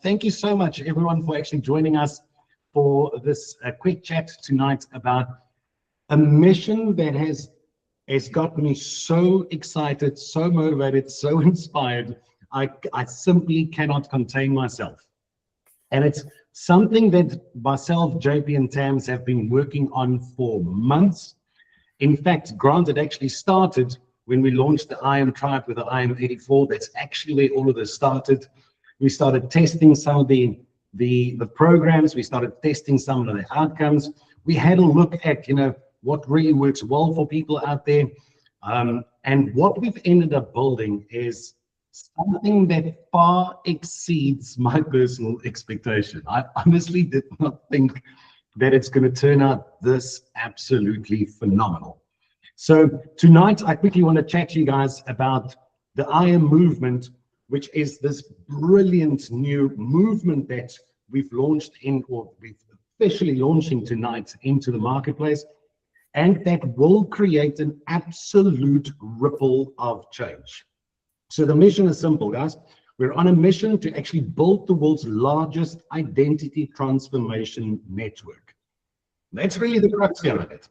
thank you so much, everyone, for actually joining us for this quick chat tonight about a mission that has got me so excited, so motivated, so inspired. I simply cannot contain myself. And it's something that myself, JP, and Tams have been working on for months. In fact, Grant, it actually started when we launched the IM Tribe with the IM 84. That's actually where all of this started. We started testing some of the programs. We started testing some of the outcomes. We had a look at, what really works well for people out there. And what we've ended up building is something that far exceeds my personal expectation. I honestly did not think that it's going to turn out this absolutely phenomenal. So tonight, I quickly want to chat to you guys about the IM movement, which is this brilliant new movement that we've launched or we're officially launching tonight into the marketplace, and that will create an absolute ripple of change. So the mission is simple, guys. We're on a mission to actually build the world's largest identity transformation network. That's really the crux here of it.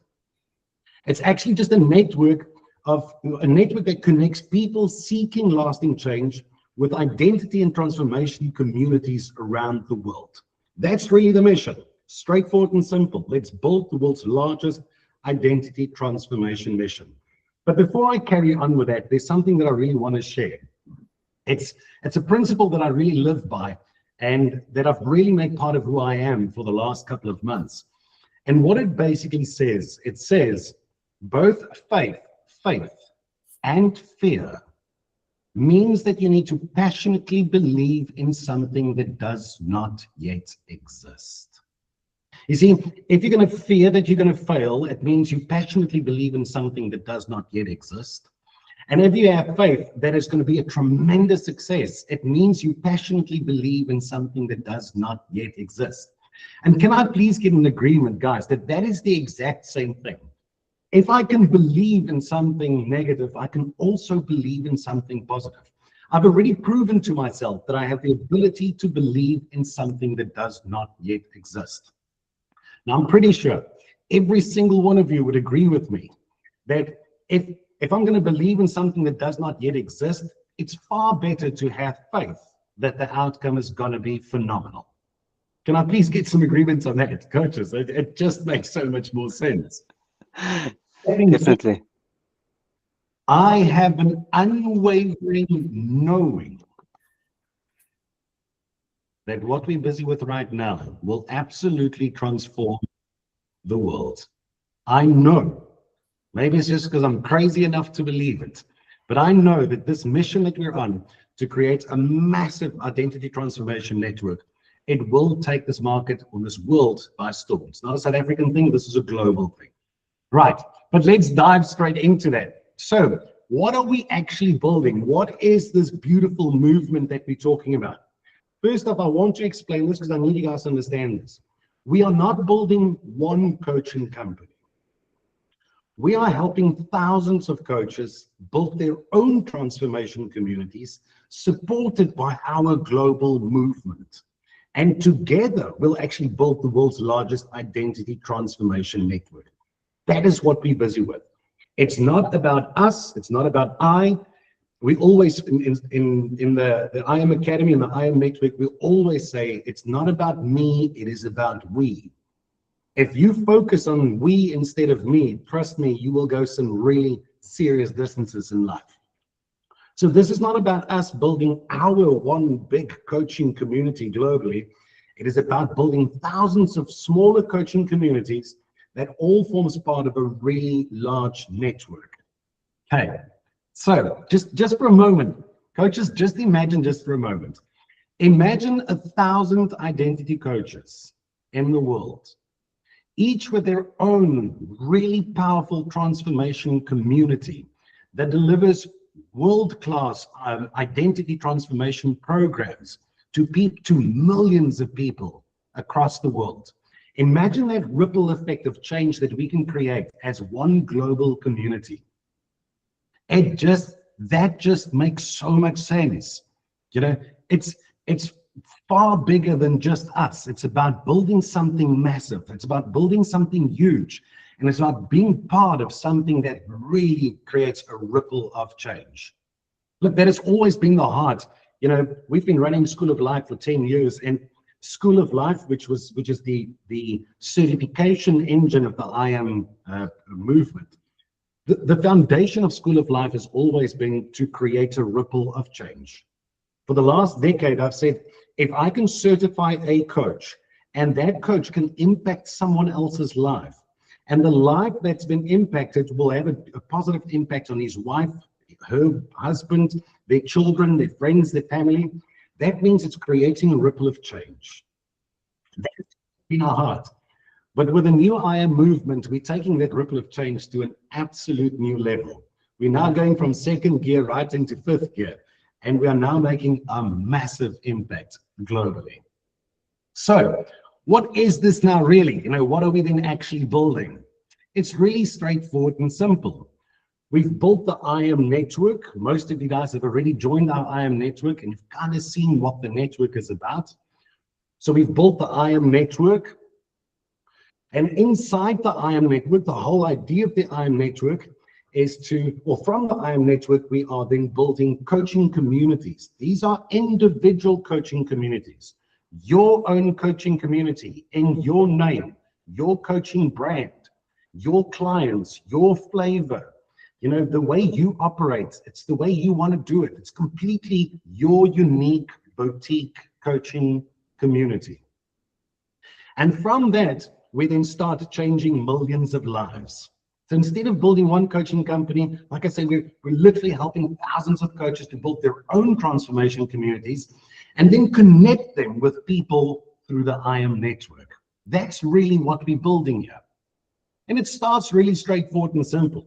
It's actually just a network that connects people seeking lasting change with identity and transformation communities around the world. That's really the mission. Straightforward and simple. Let's build the world's largest identity transformation mission. But before I carry on with that, there's something that I really want to share. It's a principle that I really live by and that I've really made part of who I am for the last couple of months. And what it basically says, it says both faith and fear means that you need to passionately believe in something that does not yet exist. You see, if you're going to fear that you're going to fail, it means you passionately believe in something that does not yet exist. And if you have faith that it's going to be a tremendous success, it means you passionately believe in something that does not yet exist. And can I please get an agreement, guys, that that is the exact same thing? If I can believe in something negative, I can also believe in something positive. I've already proven to myself that I have the ability to believe in something that does not yet exist. Now, I'm pretty sure every single one of you would agree with me that if I'm going to believe in something that does not yet exist, it's far better to have faith that the outcome is going to be phenomenal. Can I please get some agreements on that, coaches? It just makes so much more sense. Definitely. I have an unwavering knowing that what we're busy with right now will absolutely transform the world. I know, maybe it's just because I'm crazy enough to believe it, but I know that this mission that we're on to create a massive identity transformation network, it will take this market or this world by storm. It's not a South African thing, this is a global thing. Right, but let's dive straight into that. So what are we actually building? What is this beautiful movement that we're talking about? First off, I want to explain this because I need you guys to understand this. We are not building one coaching company. We are helping thousands of coaches build their own transformation communities supported by our global movement. And together, we'll actually build the world's largest identity transformation network. That is what we're busy with. It's not about us. It's not about I. We always, in the IM Academy and the IM Network, we always say, it's not about me, it is about we. If you focus on we instead of me, trust me, you will go some really serious distances in life. So this is not about us building our one big coaching community globally. It is about building thousands of smaller coaching communities that all forms part of a really large network. Okay, so just for a moment, coaches, just imagine just for a moment. Imagine 1,000 identity coaches in the world, each with their own really powerful transformation community that delivers world-class identity transformation programs to millions of people across the world. Imagine that ripple effect of change that we can create as one global community. That just makes so much sense. You know, it's far bigger than just us. It's about building something massive. It's about building something huge. And it's about being part of something that really creates a ripple of change. Look, that has always been the heart. You know, we've been running School of Life for 10 years, and School of Life, which is the certification engine of the I Am movement. The foundation of School of Life has always been to create a ripple of change. For the last decade, I've said, if I can certify a coach and that coach can impact someone else's life, and the life that's been impacted will have a positive impact on his wife, her husband, their children, their friends, their family, that means it's creating a ripple of change. That's in our heart. But with the new I Am movement, we're taking that ripple of change to an absolute new level. We're now going from second gear right into fifth gear, and we are now making a massive impact globally. So what is this now really? You know, what are we then actually building? It's really straightforward and simple. We've built the I Am network. Most of you guys have already joined our I Am network, and you've kind of seen what the network is about. So we've built the I Am network. And inside the I Am network, the whole idea of the I Am network is from the I Am network, we are then building coaching communities. These are individual coaching communities, your own coaching community in your name, your coaching brand, your clients, your flavor, you know, the way you operate. It's the way you want to do it. It's completely your unique boutique coaching community. And from that, we then start changing millions of lives. So instead of building one coaching company, like I say, we're literally helping thousands of coaches to build their own transformation communities and then connect them with people through the I Am network. That's really what we're building here. And it starts really straightforward and simple.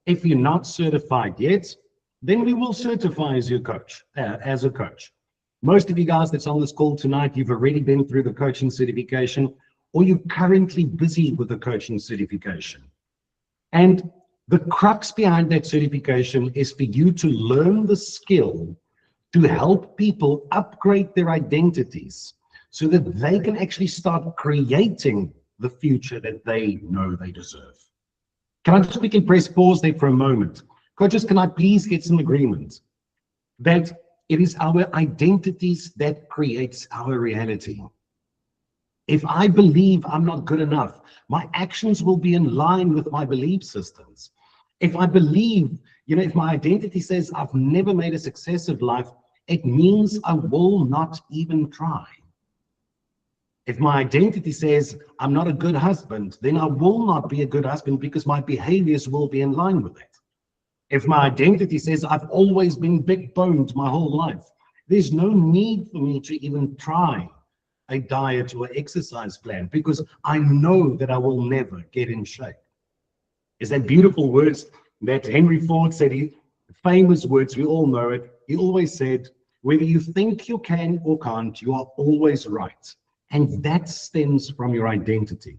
If you're not certified yet, then we will certify as your coach, as a coach. Most of you guys that's on this call tonight, you've already been through the coaching certification, or you're currently busy with the coaching certification. And the crux behind that certification is for you to learn the skill to help people upgrade their identities so that they can actually start creating the future that they know they deserve. Can I just quickly press pause there for a moment? Coaches, can I please get some agreement that it is our identities that creates our reality? If I believe I'm not good enough, my actions will be in line with my belief systems. If I believe, you know, if my identity says I've never made a success of life, it means I will not even try. If my identity says I'm not a good husband, then I will not be a good husband because my behaviors will be in line with it. If my identity says I've always been big boned my whole life, there's no need for me to even try a diet or exercise plan because I know that I will never get in shape. Is that beautiful words that Henry Ford said, famous words, we all know it. He always said, whether you think you can or can't, you are always right. And that stems from your identity.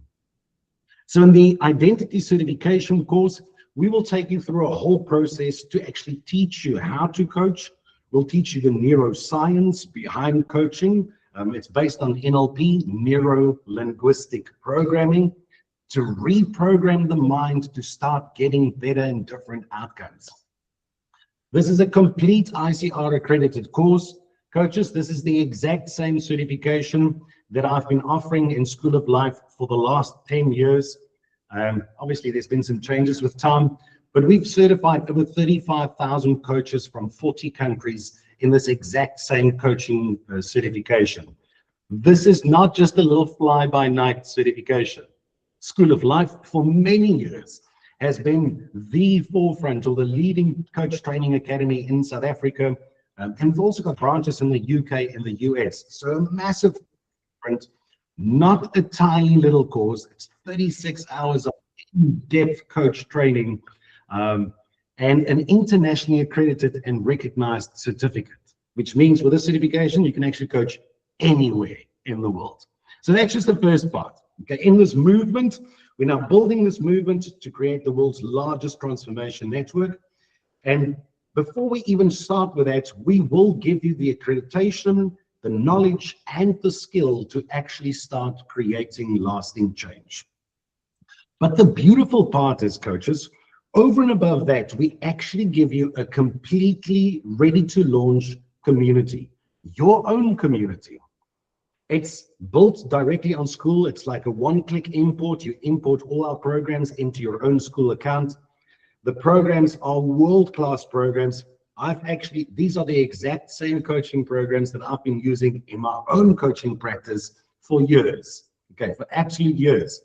So in the identity certification course, we will take you through a whole process to actually teach you how to coach. We'll teach you the neuroscience behind coaching. It's based on NLP, neuro-linguistic programming, to reprogram the mind to start getting better and different outcomes. This is a complete ICR accredited course. Coaches, this is the exact same certification that I've been offering in School of Life for the last 10 years. Obviously, there's been some changes with time, but we've certified over 35,000 coaches from 40 countries in this exact same coaching certification. This is not just a little fly-by-night certification. School of Life, for many years, has been the forefront or the leading coach training academy in South Africa. And we've also got branches in the UK and the US. So a massive footprint, not a tiny little course. It's 36 hours of in-depth coach training and an internationally accredited and recognized certificate, which means with this certification, you can actually coach anywhere in the world. So that's just the first part. Okay, in this movement, we're now building this movement to create the world's largest transformation network. And before we even start with that, we will give you the accreditation the knowledge and the skill to actually start creating lasting change. But the beautiful part is, coaches, over and above that, we actually give you a completely ready to launch community, your own community. It's built directly on School. It's like a one-click import. You import all our programs into your own School account. The programs are world-class programs. These are the exact same coaching programs that I've been using in my own coaching practice for years. Okay, for absolute years.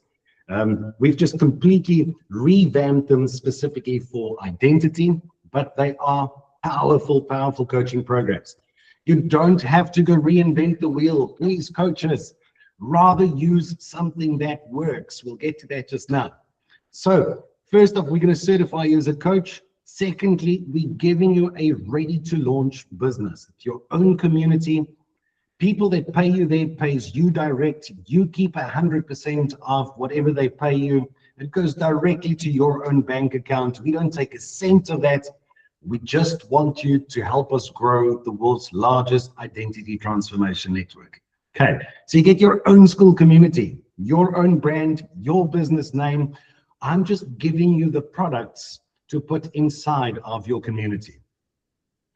We've just completely revamped them specifically for identity, but they are powerful, powerful coaching programs. You don't have to go reinvent the wheel, please, coaches. Rather use something that works. We'll get to that just now. So, first off, we're going to certify you as a coach. Secondly, we're giving you a ready-to-launch business. It's your own community. People that pay you there pays you direct. You keep 100% of whatever they pay you. It goes directly to your own bank account. We don't take a cent of that. We just want you to help us grow the world's largest identity transformation network. Okay, so you get your own School community, your own brand, your business name. I'm just giving you the products to put inside of your community.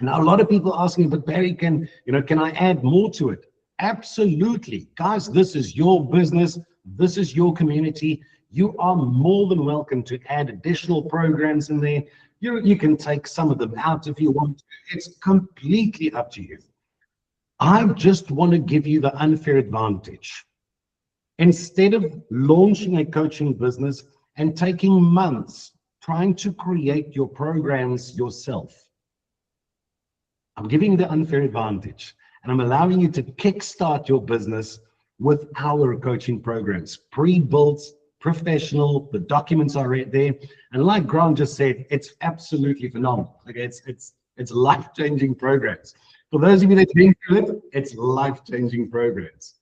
Now, a lot of people ask me, but Barry, can I add more to it? Absolutely. Guys, this is your business. This is your community. You are more than welcome to add additional programs in there. You can take some of them out if you want. It's completely up to you. I just want to give you the unfair advantage. Instead of launching a coaching business and taking months trying to create your programs yourself, I'm giving you the unfair advantage, and I'm allowing you to kickstart your business with our coaching programs, pre-built, professional. The documents are right there, and like Grant just said, it's absolutely phenomenal. Okay, it's life-changing programs. For those of you that've been through it, it's life-changing programs.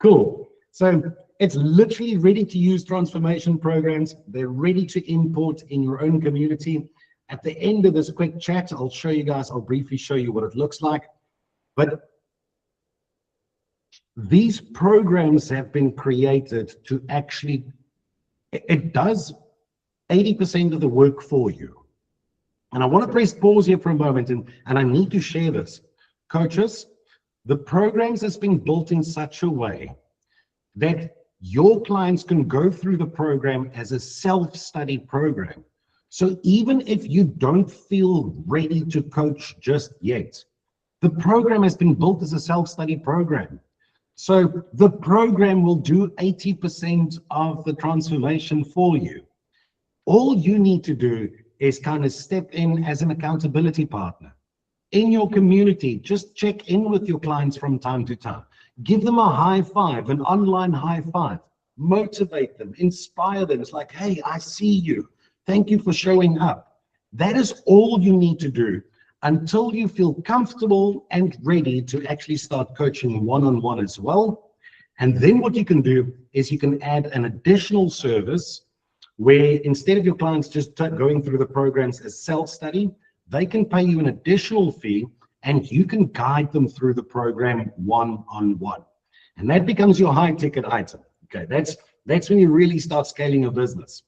Cool. So it's literally ready to use transformation programs. They're ready to import in your own community. At the end of this quick chat, I'll show you guys, I'll briefly show you what it looks like. But these programs have been created to actually, it does 80% of the work for you. And I want to press pause here for a moment, and I need to share this. Coaches, the programs has been built in such a way that your clients can go through the program as a self-study program. So even if you don't feel ready to coach just yet, the program has been built as a self-study program. So the program will do 80% of the transformation for you. All you need to do is kind of step in as an accountability partner. In your community, just check in with your clients from time to time. Give them a high five, an online high five. Motivate them, inspire them. It's like, hey, I see you. Thank you for showing up. That is all you need to do until you feel comfortable and ready to actually start coaching one-on-one as well. And then what you can do is you can add an additional service where instead of your clients just going through the programs as self-study, they can pay you an additional fee and you can guide them through the program one-on-one. And that becomes your high-ticket item. Okay, that's when you really start scaling your business.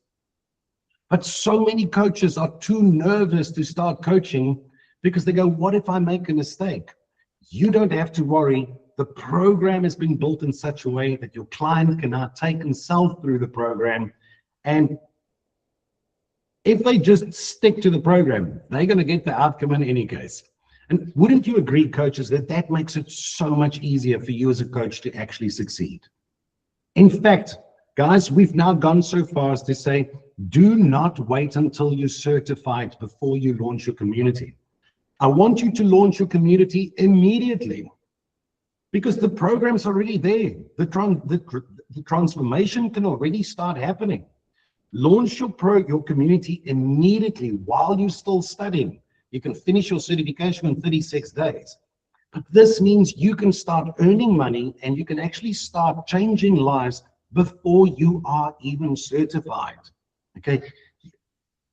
But so many coaches are too nervous to start coaching because they go, what if I make a mistake? You don't have to worry. The program has been built in such a way that your client can now take himself through the program. And if they just stick to the program, they're going to get the outcome in any case. And wouldn't you agree, coaches, that that makes it so much easier for you as a coach to actually succeed? In fact, guys, we've now gone so far as to say, do not wait until you're certified before you launch your community. I want you to launch your community immediately because the program's already there. The transformation can already start happening. Launch your community immediately while you're still studying. You can finish your certification in 36 days. But this means you can start earning money and you can actually start changing lives before you are even certified. Okay.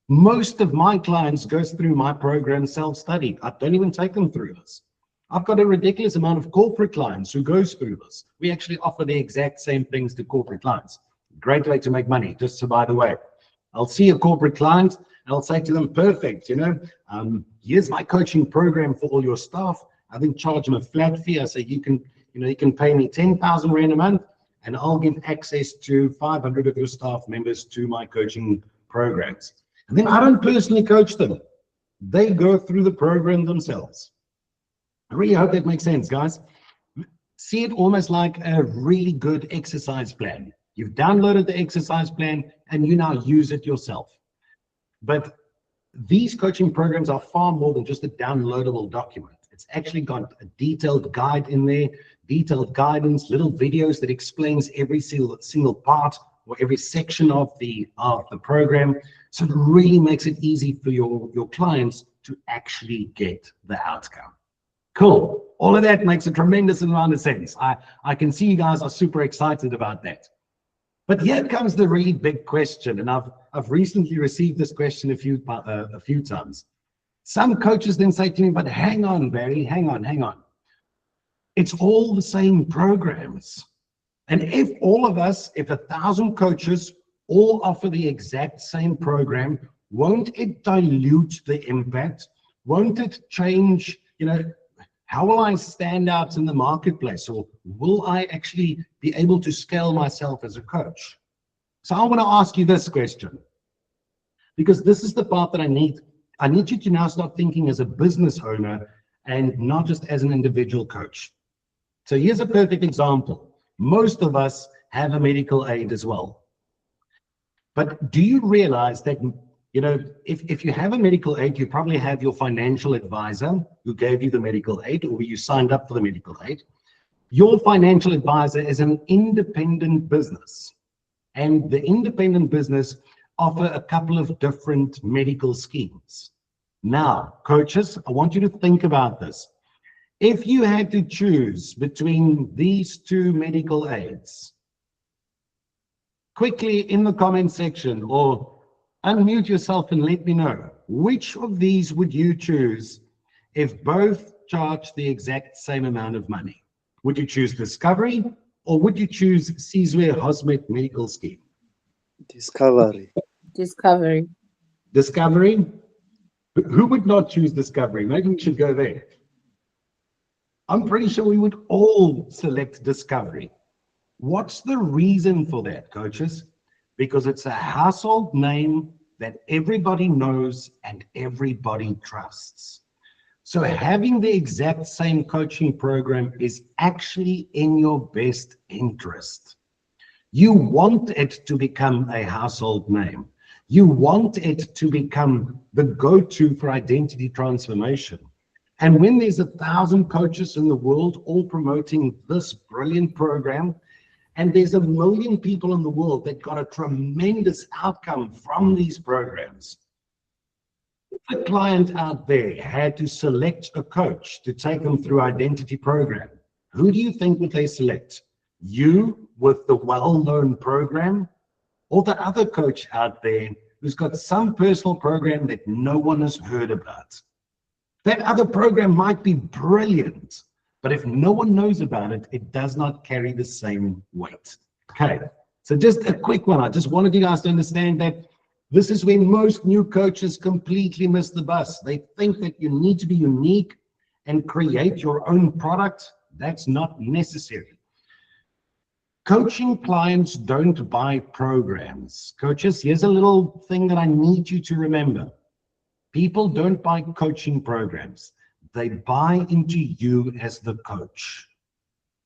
Most of my clients go through my program self-study. I don't even take them through this. I've got a ridiculous amount of corporate clients who goes through this. We actually offer the exact same things to corporate clients. Great way to make money, just so by the way. I'll see a corporate client and I'll say to them, perfect, here's my coaching program for all your staff. I think charge them a flat fee. I say, you can pay me 10,000 Rand a month and I'll give access to 500 of your staff members to my coaching programs. And then I don't personally coach them. They go through the program themselves. I really hope that makes sense, guys. See it almost like a really good exercise plan. You've downloaded the exercise plan and you now use it yourself. But these coaching programs are far more than just a downloadable document. It's actually got a detailed guide in there, detailed guidance, little videos that explains every single part or every section of the program. So it really makes it easy for your clients to actually get the outcome. Cool. All of that makes a tremendous amount of sense. I can see you guys are super excited about that. But here comes the really big question, and I've recently received this question a few times. Some coaches then say to me, but hang on, Barry, hang on. It's all the same programs. And if all of us, if 1,000 coaches all offer the exact same program, won't it dilute the impact? Won't it change, how will I stand out in the marketplace? Or will I actually be able to scale myself as a coach? So I want to ask you this question, because this is the part that I need you to now start thinking as a business owner and not just as an individual coach. So here's a perfect example. Most of us have a medical aid as well. But do you realize that if you have a medical aid, you probably have your financial advisor who gave you the medical aid, or you signed up for the medical aid. Your financial advisor is an independent business, and the independent business offer a couple of different medical schemes. Now, coaches, I want you to think about this. If you had to choose between these two medical aids, quickly in the comment section or unmute yourself and let me know, which of these would you choose if both charge the exact same amount of money? Would you choose Discovery or would you choose Sizwe Hosmet Medical Scheme? Discovery. Discovery. Discovery? Who would not choose Discovery? Maybe we should go there. I'm pretty sure we would all select Discovery. What's the reason for that, coaches? Because it's a household name that everybody knows and everybody trusts. So having the exact same coaching program is actually in your best interest. You want it to become a household name. You want it to become the go-to for identity transformation. And when there's 1,000 coaches in the world all promoting this brilliant program, and there's 1 million people in the world that got a tremendous outcome from these programs, if a client out there had to select a coach to take them through identity program, who do you think would they select? You with the well-known program, or the other coach out there who's got some personal program that no one has heard about? That other program might be brilliant, but if no one knows about it, it does not carry the same weight. Okay, so just a quick one. I just wanted you guys to understand that this is when most new coaches completely miss the bus. They think that you need to be unique and create your own product. That's not necessary. Coaching clients don't buy programs. Coaches, here's a little thing that I need you to remember. People don't buy coaching programs. They buy into you as the coach.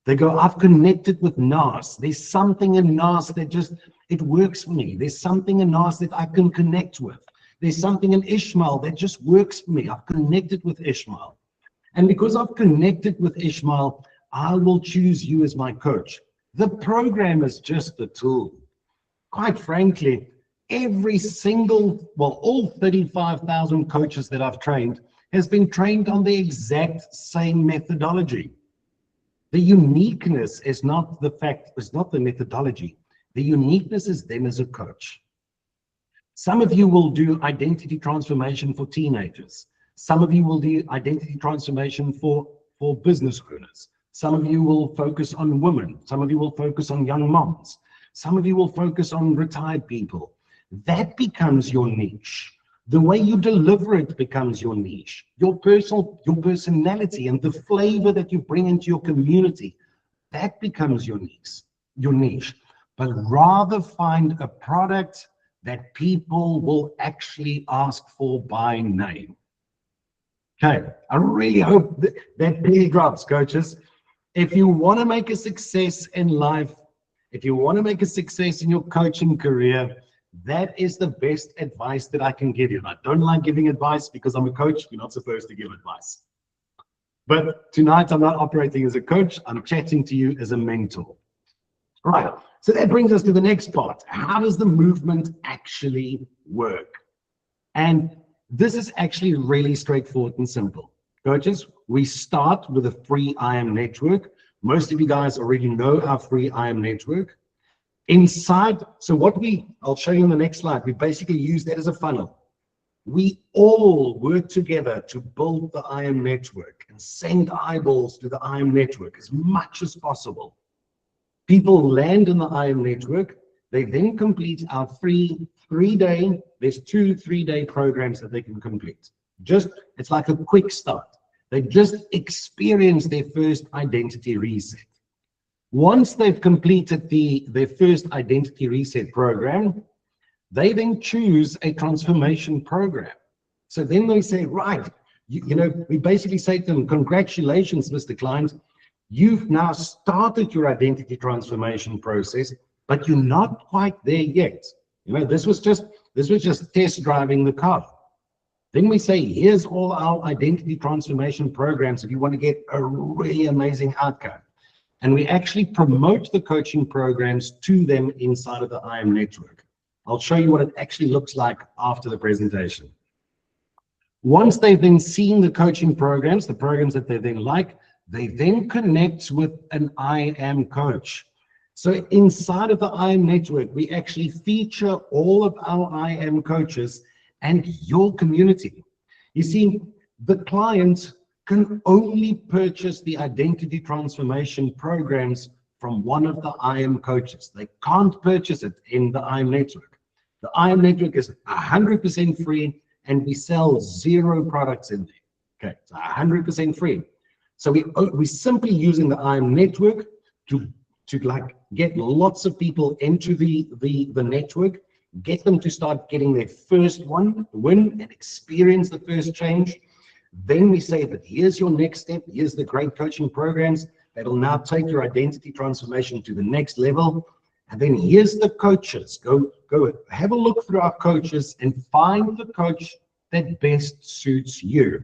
They go, I've connected with Nas. There's something in Nas that just, it works for me. There's something in Nas that I can connect with. There's something in Ishmael that just works for me. I've connected with Ishmael. And because I've connected with Ishmael, I will choose you as my coach. The program is just a tool. Quite frankly, every single, well, all 35,000 coaches that I've trained has been trained on the exact same methodology. The uniqueness is not the fact, it's not the methodology. The uniqueness is them as a coach. Some of you will do identity transformation for teenagers. Some of you will do identity transformation for for business owners. Some of you will focus on women. Some of you will focus on young moms. Some of you will focus on retired people. That becomes your niche. The way you deliver it becomes your niche. Your personality and the flavor that you bring into your community, that becomes your niche. But rather find a product that people will actually ask for by name. Okay, I really hope that really drops, coaches. If you want to make a success in life, if you want to make a success in your coaching career, that is the best advice that I can give you. And I don't like giving advice because I'm a coach. You're not supposed to give advice. But tonight I'm not operating as a coach. I'm chatting to you as a mentor. Right. So that brings us to the next part. How does the movement actually work? And this is actually really straightforward and simple. Coaches, we start with a free IM network. Most of you guys already know our free IM network. Inside, I'll show you in the next slide. We basically use that as a funnel. We all work together to build the IM network and send eyeballs to the IM network as much as possible. People land in the IM network. They then complete our free 3-day, there's 2 3-day programs that they can complete. It's like a quick start. They just experience their first identity reset. Once they've completed their first identity reset program, they then choose a transformation program. So then they say, right, we basically say to them, congratulations, Mr. Client, you've now started your identity transformation process, but you're not quite there yet. This was just test driving the car. Then we say, here's all our identity transformation programs if you want to get a really amazing outcome. And we actually promote the coaching programs to them inside of the IM network. I'll show you what it actually looks like after the presentation. Once they've then seen the coaching programs, the programs that they then like, they then connect with an IM coach. So inside of the IM network, we actually feature all of our IM coaches and your community. You see, the client can only purchase the identity transformation programs from one of the IM coaches. They can't purchase it in the IM network. The IM network is 100% free and we sell 0 products in there. Okay, it's 100% free. So we're simply using the IM network to get lots of people into the network, get them to start getting their first win and experience the first change. Then we say that here's your next step, here's the great coaching programs that'll now take your identity transformation to the next level. And then here's the coaches. Go have a look through our coaches and find the coach that best suits you.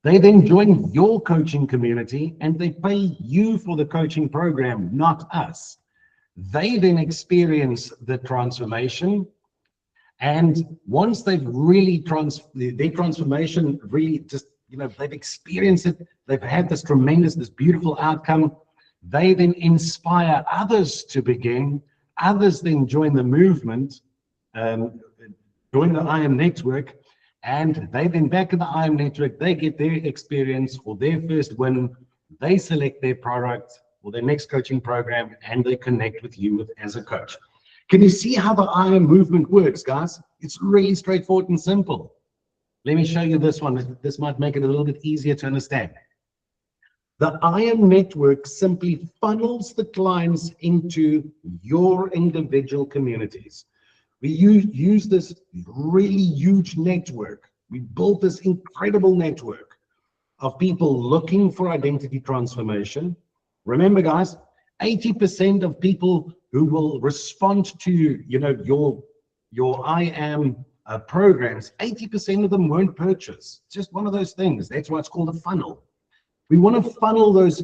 They then join your coaching community and they pay you for the coaching program, not us. They then experience the transformation. And once they've really their transformation really just, they've experienced it, they've had this beautiful outcome, they then inspire others to begin, others then join the movement, join the IM network, and they then back in the IM network, they get their experience or their first win, they select their product or their next coaching program, and they connect with you as a coach. Can you see how the IM movement works, guys? It's really straightforward and simple. Let me show you this one. This might make it a little bit easier to understand. The IM network simply funnels the clients into your individual communities. We use this really huge network. We built this incredible network of people looking for identity transformation. Remember, guys, 80% of people who will respond to your IM programs, 80% of them won't purchase. It's just one of those things. That's why it's called a funnel. We want to funnel those.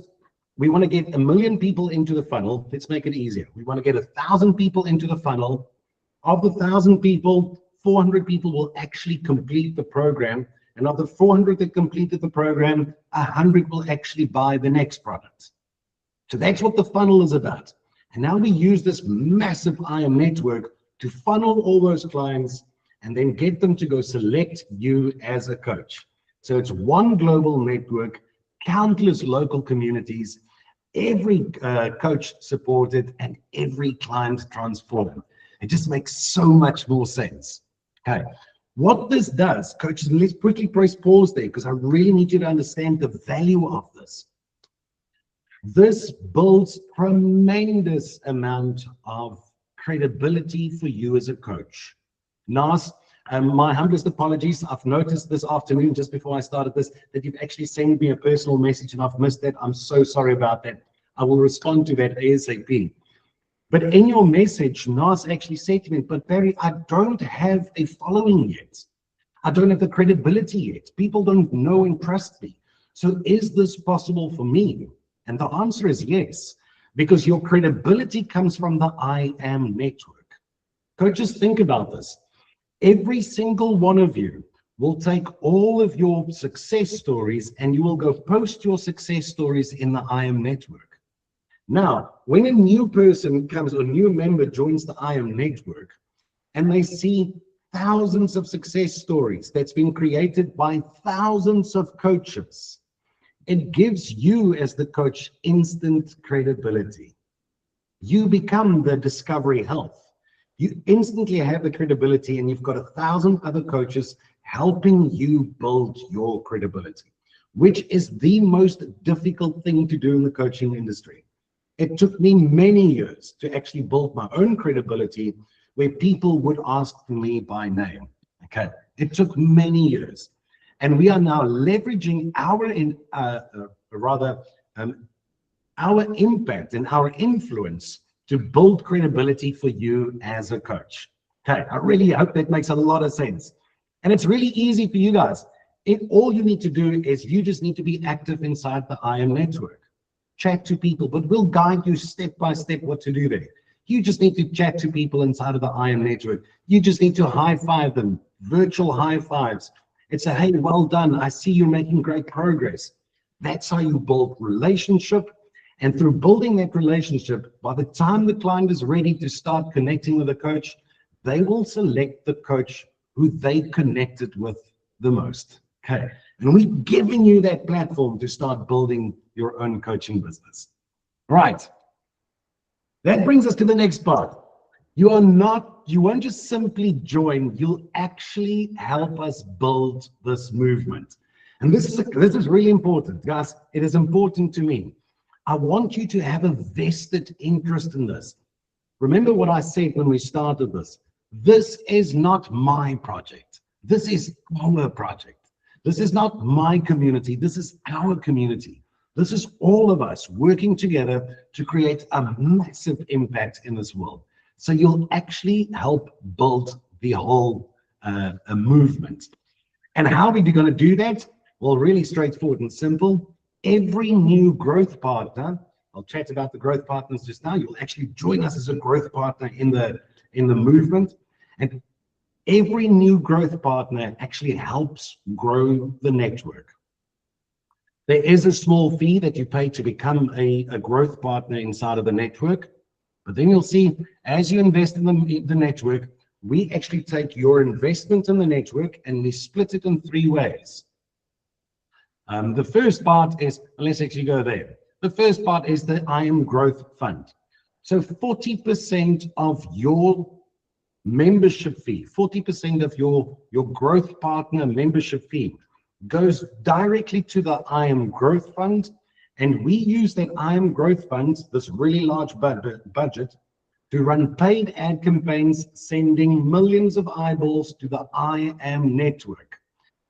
We want to get 1 million people into the funnel. Let's make it easier. We want to get 1,000 people into the funnel. Of the 1,000 people, 400 people will actually complete the program. And of the 400 that completed the program, 100 will actually buy the next product. So that's what the funnel is about. And now we use this massive IM network to funnel all those clients and then get them to go select you as a coach. So it's one global network countless local communities, every coach supported, and every client transformed. It just makes so much more sense. Okay, what this does, coaches, and let's quickly press pause there because I really need you to understand the value of this. This builds tremendous amount of credibility for you as a coach. Nas, my humblest apologies. I've noticed this afternoon, just before I started this, that you've actually sent me a personal message and I've missed that. I'm so sorry about that. I will respond to that ASAP. But in your message, Nas actually said to me, but Barry, I don't have a following yet. I don't have the credibility yet. People don't know and trust me. So is this possible for me? And the answer is yes, because your credibility comes from the I Am network. Coaches, think about this. Every single one of you will take all of your success stories and you will go post your success stories in the I Am network. Now, when a new person comes or new member joins the I Am network and they see thousands of success stories that's been created by thousands of coaches, it gives you as the coach instant credibility. You become the discovery health. You instantly have the credibility and you've got 1,000 other coaches helping you build your credibility, which is the most difficult thing to do in the coaching industry. It took me many years to actually build my own credibility where people would ask me by name. Okay, it took many years. And we are now leveraging our impact and our influence to build credibility for you as a coach. Okay, I really hope that makes a lot of sense. And it's really easy for you guys. All you need to do is you just need to be active inside the I Am network. Chat to people, but we'll guide you step by step what to do there. You just need to chat to people inside of the I Am network. You just need to high five them, virtual high fives. It's a, hey, well done. I see you're making great progress. That's how you build relationship. And through building that relationship, by the time the client is ready to start connecting with a coach, they will select the coach who they connected with the most. Okay. And we've given you that platform to start building your own coaching business. Right. That brings us to the next part. You won't just simply join, you'll actually help us build this movement. And this is really important, guys. It is important to me. I want you to have a vested interest in this. Remember what I said when we started this. This is not my project. This is our project. This is not my community. This is our community. This is all of us working together to create a massive impact in this world. So you'll actually help build the whole movement. And how are we going to do that? Well, really straightforward and simple. Every new growth partner, I'll chat about the growth partners just now. You'll actually join us as a growth partner in the movement. And every new growth partner actually helps grow the network. There is a small fee that you pay to become a growth partner inside of the network. But then you'll see, as you invest in the network, we actually take your investment in the network and we split it in 3 ways. The first part is, let's actually go there. The first part is the I Am Growth Fund. So 40% of your membership fee, 40% of your growth partner membership fee goes directly to the I Am Growth Fund. And we use that I Am Growth Fund, this really large budget, to run paid ad campaigns, sending millions of eyeballs to the I Am network.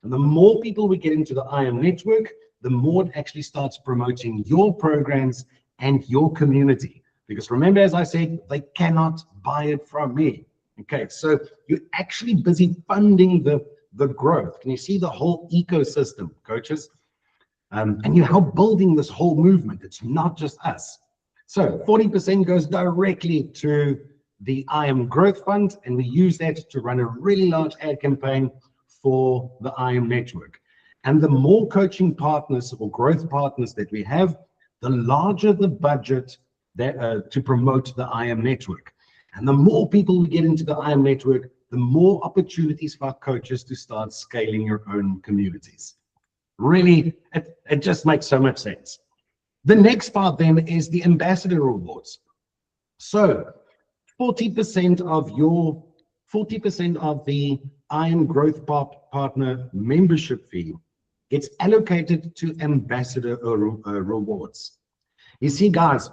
And the more people we get into the I Am network, the more it actually starts promoting your programs and your community. Because remember, as I said, they cannot buy it from me. Okay, so you're actually busy funding the growth. Can you see the whole ecosystem, coaches? And you help building this whole movement. It's not just us. So 40% goes directly to the I Am Growth Fund, and we use that to run a really large ad campaign for the I Am network. And the more coaching partners or growth partners that we have, the larger the budget that to promote the I Am network. And the more people we get into the I Am network, the more opportunities for our coaches to start scaling your own communities. Really, it just makes so much sense. The next part then is the ambassador rewards. So 40% of the Iron Growth Partner membership fee gets allocated to ambassador rewards. You see, guys,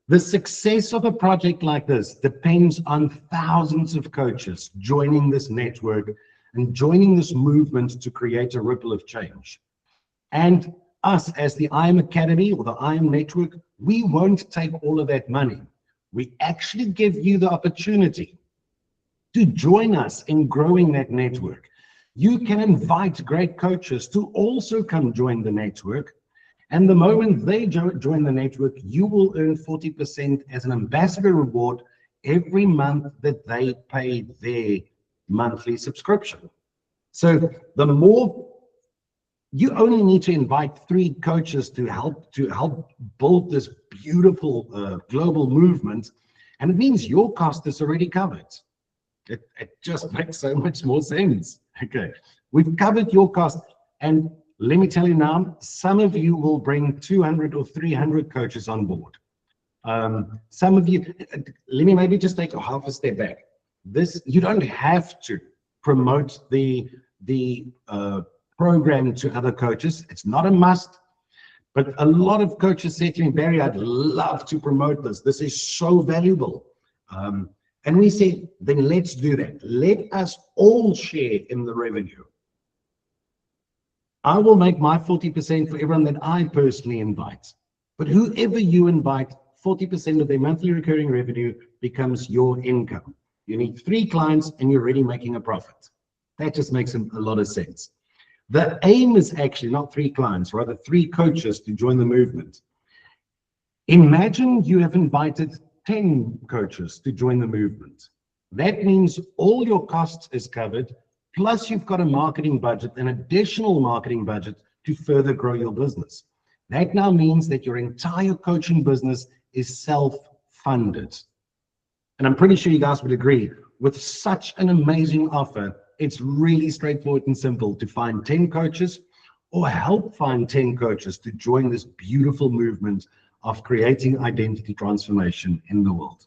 the success of a project like this depends on thousands of coaches joining this network and joining this movement to create a ripple of change. And us as the IM Academy or the IM Network, we won't take all of that money. We actually give you the opportunity to join us in growing that network. You can invite great coaches to also come join the network. And the moment they join the network, you will earn 40% as an ambassador reward every month that they pay their monthly subscription. So the more, you only need to invite 3 coaches to help build this beautiful global movement, and it means your cost is already covered. It just makes so much more sense. Okay, we've covered your cost, and let me tell you now, some of you will bring 200 or 300 coaches on board. Some of you, let me maybe just take a half a step back. You don't have to promote the program to other coaches. It's not a must, but a lot of coaches say to me, Barry, I'd love to promote this. This is so valuable. And we said, then let's do that. Let us all share in the revenue. I will make my 40% for everyone that I personally invite. But whoever you invite, 40% of their monthly recurring revenue becomes your income. You need 3 clients and you're already making a profit. That just makes a lot of sense. The aim is actually not 3 clients, rather 3 coaches to join the movement. Imagine you have invited 10 coaches to join the movement. That means all your costs is covered, plus you've got a marketing budget, an additional marketing budget to further grow your business. That now means that your entire coaching business is self-funded. And I'm pretty sure you guys would agree, with such an amazing offer, it's really straightforward and simple to find 10 coaches or help find 10 coaches to join this beautiful movement of creating identity transformation in the world.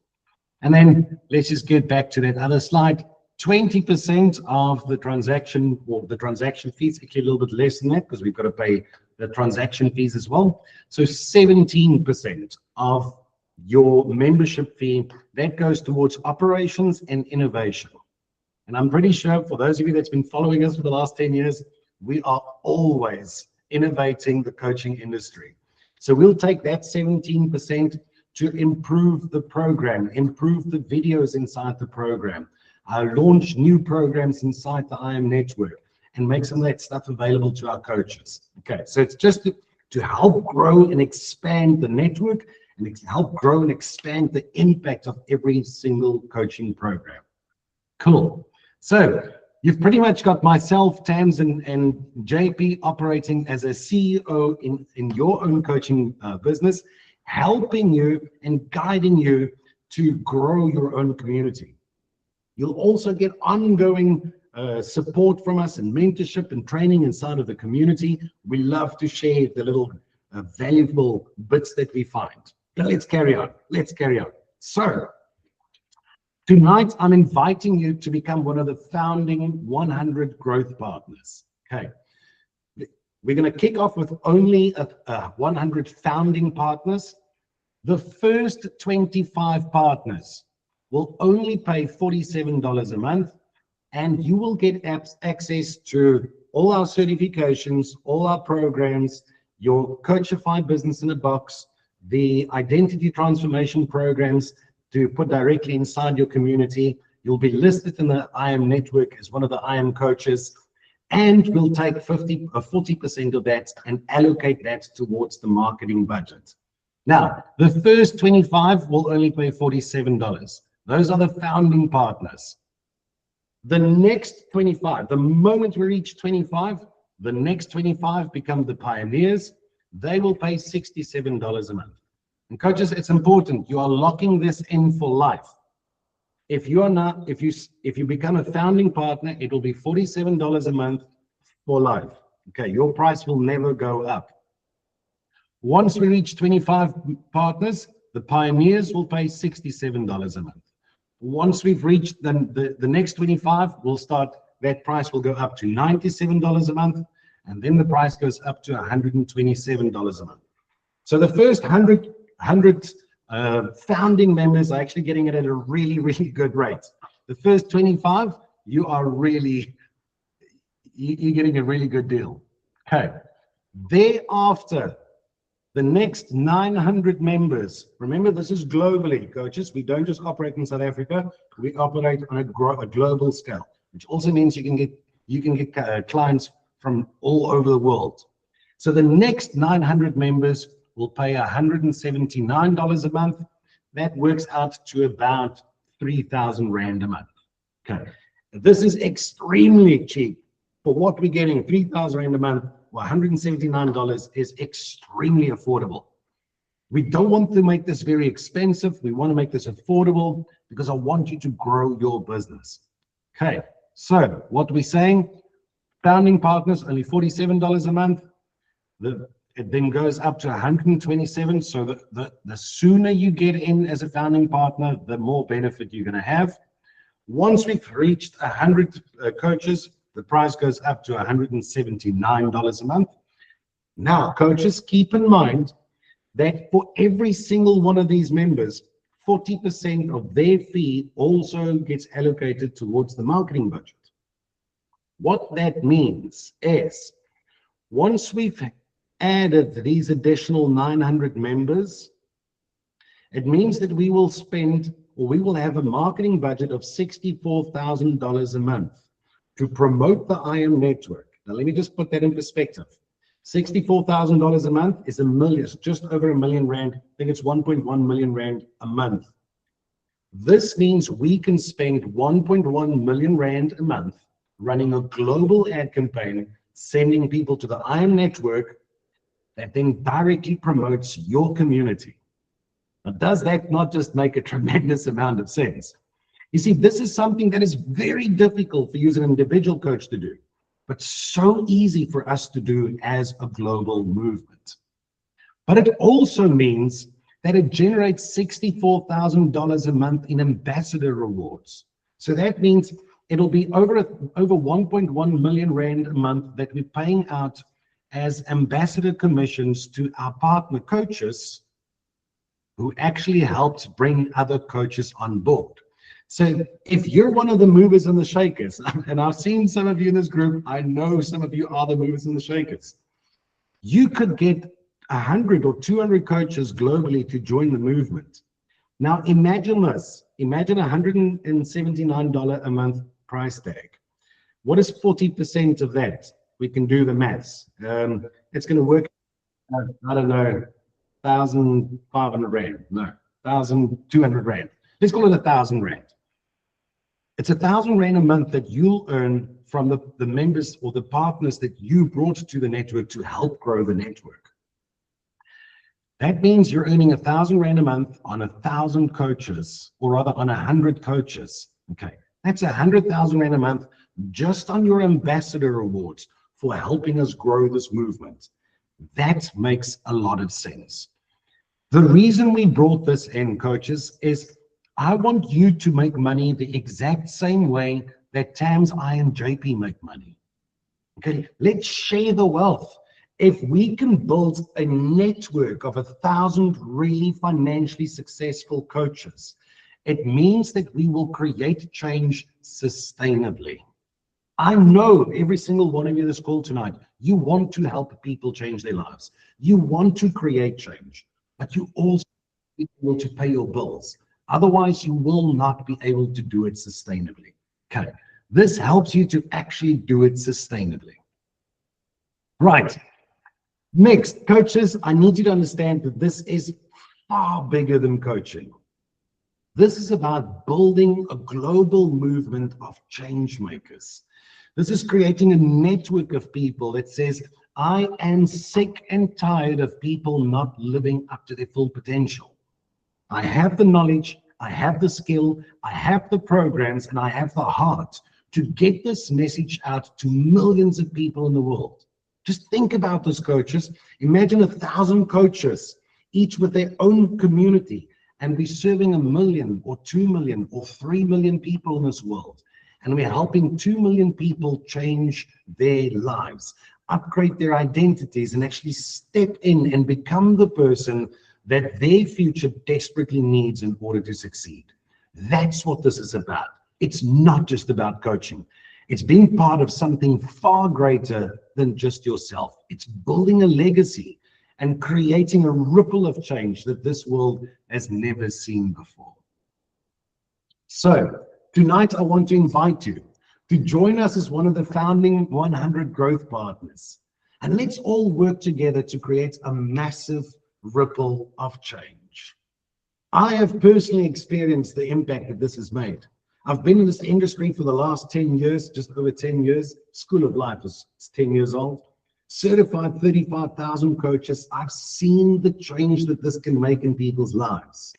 And then let's just get back to that other slide. 20% of the transaction, or the transaction fees, actually a little bit less than that because we've got to pay the transaction fees as well. So 17% of your membership fee, that goes towards operations and innovation. And I'm pretty sure for those of you that's been following us for the last 10 years, we are always innovating the coaching industry. So we'll take that 17% to improve the program, improve the videos inside the program, launch new programs inside the IM network, and make some of that stuff available to our coaches. Okay, so it's just to help grow and expand the network and help grow and expand the impact of every single coaching program. Cool. So you've pretty much got myself, Tams, and JP operating as a CEO in your own coaching business, helping you and guiding you to grow your own community. You'll also get ongoing support from us and mentorship and training inside of the community. We love to share the little valuable bits that we find. But let's carry on. Let's carry on. So tonight, I'm inviting you to become one of the founding 100 growth partners. Okay. We're going to kick off with only 100 founding partners. The first 25 partners will only pay $47 a month, and you will get access to all our certifications, all our programs, your Coachify Business in a Box, the identity transformation programs to put directly inside your community. You'll be listed in the IM network as one of the IM coaches, and we'll take 40% of that and allocate that towards the marketing budget. Now, the first 25 will only pay $47. Those are the founding partners. The next 25, the moment we reach 25, the next 25 become the pioneers. They will pay $67 a month. And coaches, it's important. You are locking this in for life. If you are not, if you become a founding partner, it will be $47 a month for life. Okay, your price will never go up. Once we reach 25 partners, the pioneers will pay $67 a month. Once we've reached the next 25, that price will go up to $97 a month, and then the price goes up to $127 a month. So the first 100 founding members are actually getting it at a really, really good rate. The first 25, you're getting a really good deal. Okay. Thereafter, the next 900 members, remember this is globally, coaches. We don't just operate in South Africa, we operate on a global scale, which also means you can get clients from all over the world. So the next 900 members will pay $179 a month. That works out to about 3,000 Rand a month. Okay, this is extremely cheap for what we're getting. 3,000 Rand a month, or $179 is extremely affordable. We don't want to make this very expensive. We want to make this affordable because I want you to grow your business. Okay, so what we're saying, founding partners, only $47 a month. It then goes up to 127. So the sooner you get in as a founding partner, the more benefit you're going to have. Once we've reached 100 coaches, the price goes up to $179 a month. Now, coaches, keep in mind that for every single one of these members, 40% of their fee also gets allocated towards the marketing budget. What that means is, once we've added these additional 900 members, it means that we will have a marketing budget of $64,000 a month to promote the IM network. Now, let me just put that in perspective. $64,000 a month is just over $1 million Rand. I think it's 1.1 million Rand a month. This means we can spend 1.1 million Rand a month running a global ad campaign, sending people to the IM network that then directly promotes your community. Now, does that not just make a tremendous amount of sense? You see, this is something that is very difficult for you as an individual coach to do, but so easy for us to do as a global movement. But it also means that it generates $64,000 a month in ambassador rewards. So that means it'll be over 1.1 million Rand a month that we're paying out as ambassador commissions to our partner coaches who actually helps bring other coaches on board. So if you're one of the movers and the shakers, and I've seen some of you in this group, I know some of you are the movers and the shakers, you could get 100 or 200 coaches globally to join the movement. Now imagine this, imagine $179 a month price tag. What is 40% of that? We can do the maths. It's going to work, I don't know, 1,500 Rand, no, 1,200 Rand. Let's call it 1,000 Rand. It's 1,000 Rand a month that you'll earn from the members or the partners that you brought to the network to help grow the network. That means you're earning 1,000 Rand a month on 1,000 coaches, or rather on 100 coaches. Okay, that's 100,000 Rand a month just on your ambassador awards for helping us grow this movement. That makes a lot of sense. The reason we brought this in, coaches, is I want you to make money the exact same way that Tams, I, and JP make money. Okay, let's share the wealth. If we can build a network of 1,000 really financially successful coaches, it means that we will create change sustainably. I know every single one of you this call tonight, you want to help people change their lives. You want to create change, but you also need to be able to pay your bills. Otherwise, you will not be able to do it sustainably. Okay, this helps you to actually do it sustainably. Right. Next, coaches, I need you to understand that this is far bigger than coaching. This is about building a global movement of change makers. This is creating a network of people that says, I am sick and tired of people not living up to their full potential. I have the knowledge, I have the skill, I have the programs, and I have the heart to get this message out to millions of people in the world. Just think about those coaches. Imagine 1,000 coaches, each with their own community, and we're serving 1 million or 2 million or 3 million people in this world. And we're helping 2 million people change their lives, upgrade their identities, and actually step in and become the person that their future desperately needs in order to succeed. That's what this is about. It's not just about coaching. It's being part of something far greater than just yourself. It's building a legacy and creating a ripple of change that this world has never seen before. So tonight, I want to invite you to join us as one of the founding 100 growth partners. And let's all work together to create a massive ripple of change. I have personally experienced the impact that this has made. I've been in this industry for the last 10 years, just over 10 years. School of Life is 10 years old. Certified 35,000 coaches. I've seen the change that this can make in people's lives.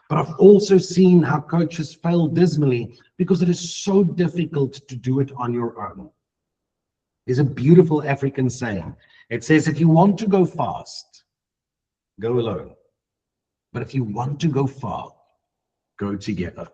But I've also seen how coaches fail dismally because it is so difficult to do it on your own. There's a beautiful African saying. It says, if you want to go fast, go alone. But if you want to go far, go together.